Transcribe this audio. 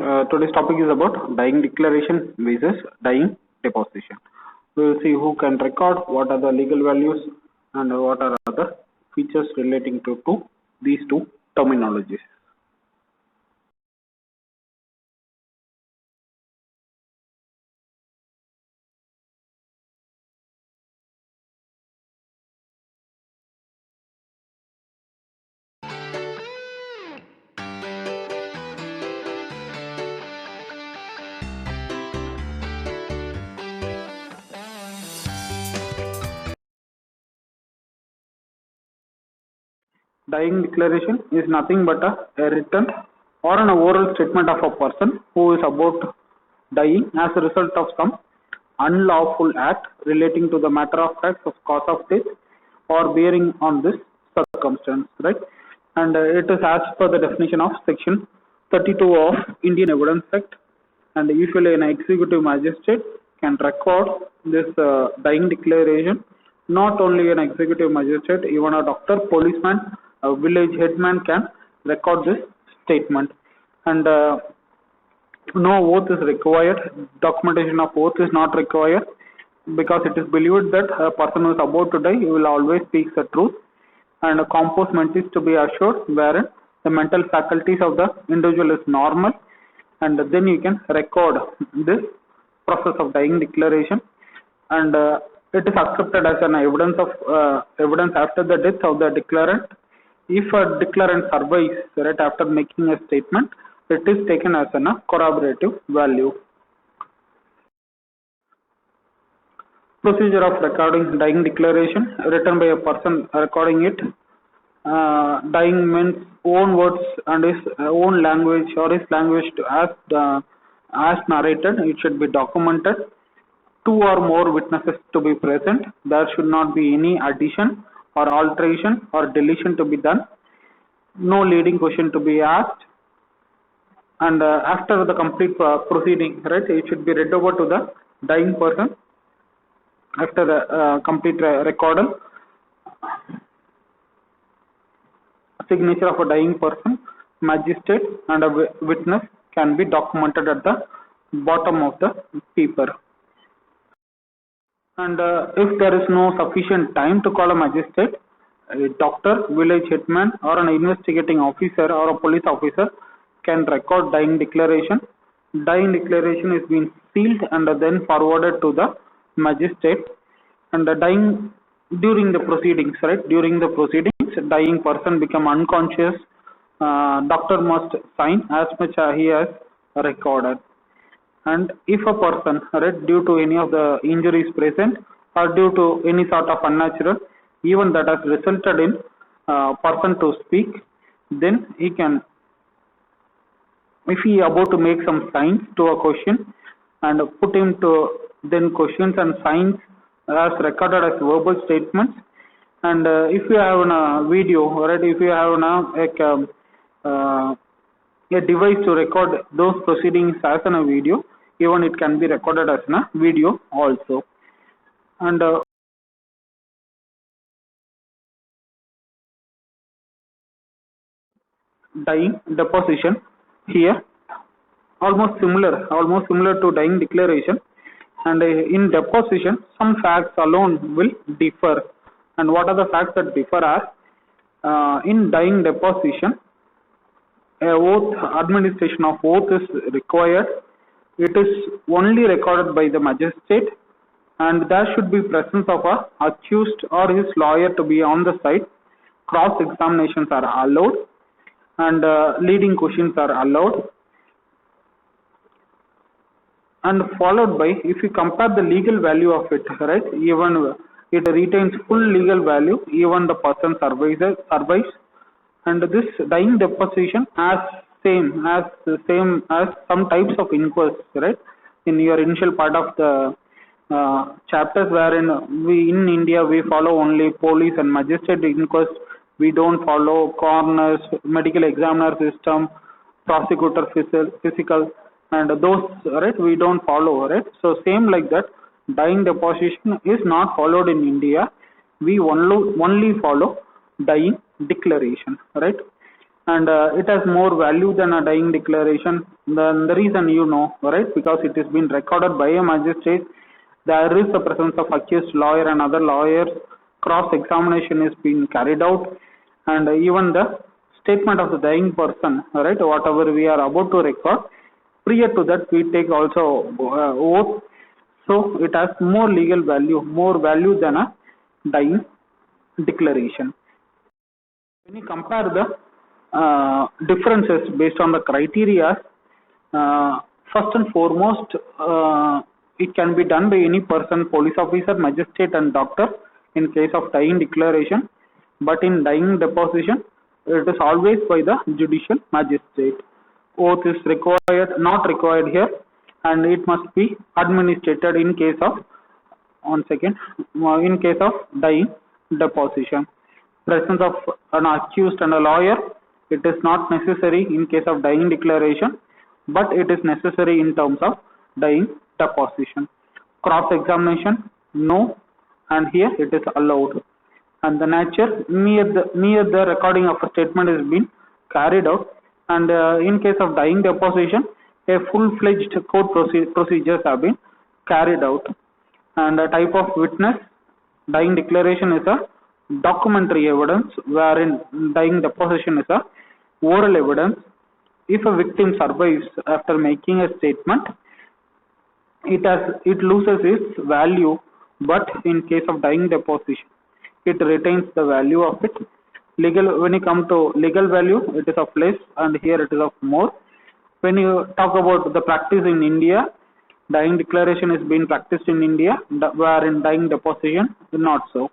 Today's topic is about dying declaration versus dying deposition. We will see who can record, what are the legal values, and what are other features relating to these two terminologies. Dying declaration is nothing but a written or an oral statement of a person who is about dying as a result of some unlawful act relating to the matter of fact of cause of death or bearing on this circumstance, right? And it is as per the definition of section 32 of Indian Evidence Act, and usually an executive magistrate can record this dying declaration. Not only an executive magistrate, even a doctor, policeman, a village headman can record this statement. And no oath is required. Documentation of oath is not required because it is believed that a person who is about to die will always speak the truth, and a compos mentis to be assured, wherein the mental faculties of the individual is normal, and then you can record this process of dying declaration, and it is accepted as an evidence of evidence after the death of the declarant. If a declarant survives right after making a statement, it is taken as a corroborative value. Procedure of recording dying declaration written by a person recording it. Dying means own words and his own language or his language as narrated. It should be documented. 2 or more witnesses to be present. There should not be any addition or alteration or deletion to be done. No leading question to be asked. And after the complete proceeding, right, it should be read over to the dying person after the complete recordal. Signature of a dying person, magistrate, and a witness can be documented at the bottom of the paper. And if there is no sufficient time to call a magistrate, a doctor, village headman, or an investigating officer or a police officer can record dying declaration. Dying declaration is being sealed and then forwarded to the magistrate. And the dying during the proceedings, right? During the proceedings, dying person become unconscious. Doctor must sign as much as he has recorded. And if a person, right, due to any of the injuries present or due to any sort of unnatural event that has resulted in person to speak, then he can, if he about to make some signs to a question and put him to then questions and signs as recorded as verbal statements. And if you have a video, right, if you have a device to record those proceedings as a video, even it can be recorded as a video also. And dying deposition here almost similar to dying declaration. And in deposition, some facts alone will differ. And what are the facts that differ are in dying deposition, oath, administration of oath is required. It is only recorded by the magistrate, and there should be presence of a accused or his lawyer to be on the side. Cross examinations are allowed, and leading questions are allowed. And followed by, if you compare the legal value of it, right, even it retains full legal value even the person survives. And this dying deposition as same as some types of inquest, right, in your initial part of the chapters, wherein we in India we follow only police and magistrate inquest. We don't follow coroners, medical examiner system, prosecutor physical, and those, right, we don't follow, right. So same like that, dying deposition is not followed in India. We only follow dying declaration, right. and it has more value than a dying declaration. The reason you know, right? Because it is been recorded by a magistrate. There is the presence of accused lawyer and other lawyers. Cross-examination is being carried out, and even the statement of the dying person, right? Whatever we are about to record, prior to that we take also oath. So it has more legal value, more value than a dying declaration. When you compare the differences based on the criteria, first and foremost, it can be done by any person, police officer, magistrate, and doctor in case of dying declaration. But in dying deposition, it is always by the judicial magistrate. Oath is required, not required here, and it must be administered in case of, one second, in case of dying deposition. Presence of an accused and a lawyer, it is not necessary in case of dying declaration, but it is necessary in terms of dying deposition. Cross examination, no, and here it is allowed. And the nature, mere the recording of a statement is being carried out, and in case of dying deposition, a full-fledged court procedures have been carried out. And a type of witness, dying declaration is a documentary evidence, wherein dying deposition is a oral evidence. If a victim survives after making a statement, it loses its value, but in case of dying deposition, it retains the value of it. When you come to legal value, it is of less, and here it is of more. When you talk about the practice in India, dying declaration is being practiced in India, wherein dying deposition is not so.